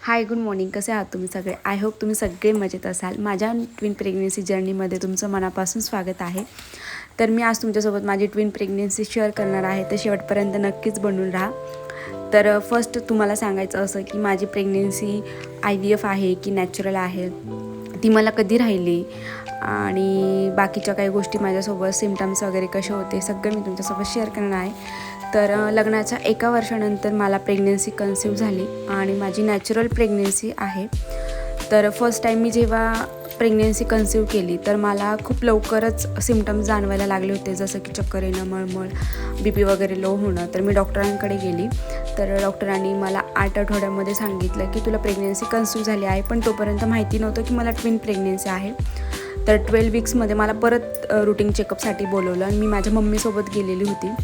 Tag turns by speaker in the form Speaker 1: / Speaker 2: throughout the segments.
Speaker 1: हाय, good morning. कसे आहात तुम्ही सगळे? आय होप तुम्ही सगळे मजेत असाल. माझ्या ट्विन प्रेग्नेन्सी जर्नीमध्ये तुमचं मनापासून स्वागत आहे. तर मी आज तुमच्यासोबत माझी ट्विन प्रेग्नेन्सी शेअर करणार आहे, तर शेवटपर्यंत नक्कीच बनून राहा. तर फर्स्ट तुम्हाला सांगायचं असं की माझी प्रेग्नेन्सी IVF आहे की नॅचरल आहे, ती मला कधी राहिली आणि बाकीच्या काही गोष्टी माझ्यासोबत सिम्टम्स वगैरे कसे होते सगळं मी तुमच्यासोबत शेअर करणार आहे. तर लग्नाच्या 1 वर्षानंतर मला प्रेग्नेन्सी कन्सीव्ह झाली आणि माझी नॅचरल प्रेग्नेन्सी आहे. तर फर्स्ट टाईम मी जेव्हा प्रेग्नेन्सी कन्सीव्ह केली तर मला खूप लवकरच सिम्टम्स जाणवायला लागले होते, जसं की चक्कर येणं, मळमळ, BP वगैरे लो होणं. तर मी डॉक्टरांकडे गेली. तर डॉक्टरांनी मला 8 आठवड्यामध्ये सांगितलं की तुला प्रेग्नेन्सी कन्सीव्ह झाली आहे, पण तोपर्यंत माहिती नव्हतं की मला ट्विन प्रेग्नेन्सी आहे. तर 12 वीक्समध्ये मला परत रुटीन चेकअपसाठी बोलवलं आणि मी माझ्या मम्मीसोबत गेलेली होती.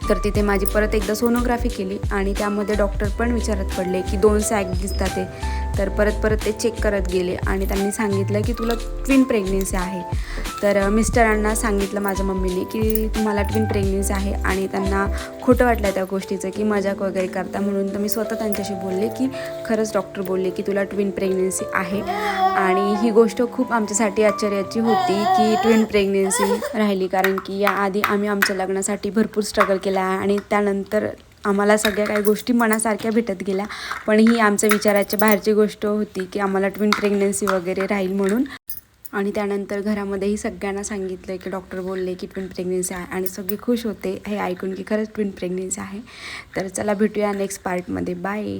Speaker 1: तर तिथे माझी परत एकदा सोनोग्राफी केली आणि त्यामध्ये डॉक्टर पण विचारत पडले की 2 सॅग दिसतात ते. तर परत ते चेक करत गेले आणि त्यांनी सांगितलं की तुला ट्विन प्रेग्नेन्सी आहे. तर मिस्टरांना सांगितलं माझ्या मम्मीने की तुम्हाला ट्विन प्रेग्नेन्सी आहे आणि त्यांना खोटं वाटलं त्या गोष्टीचं की मजाक वगैरे करता म्हणून. तर मी स्वतः त्यांच्याशी बोलले की खरंच डॉक्टर बोलले की तुला ट्विन प्रेग्नेन्सी आहे. आणि ही गोष्ट खूप आमच्यासाठी आश्चर्याची होती की ट्विन प्रेग्नेन्सी राहिली, कारण की याआधी आम्ही आमच्या लग्नासाठी भरपूर स्ट्रगल केला आहे आणि त्यानंतर आम्हाला सगळ्या काही गोष्टी मनासारख्या भेटत गेल्या. पण ही आमच्या विचाराच्या बाहेरची गोष्ट होती की आम्हाला ट्विन प्रेग्नेन्सी वगैरे राहील म्हणून. आणि त्यानंतर घरामध्येही सगळ्यांना सांगितलं की डॉक्टर बोलले की ट्विन प्रेग्नेन्सी आहे आणि सगळे खुश होते हे ऐकून की खरंच ट्विन प्रेग्नेन्सी आहे. तर चला भेटूया नेक्स्ट पार्टमध्ये. बाय.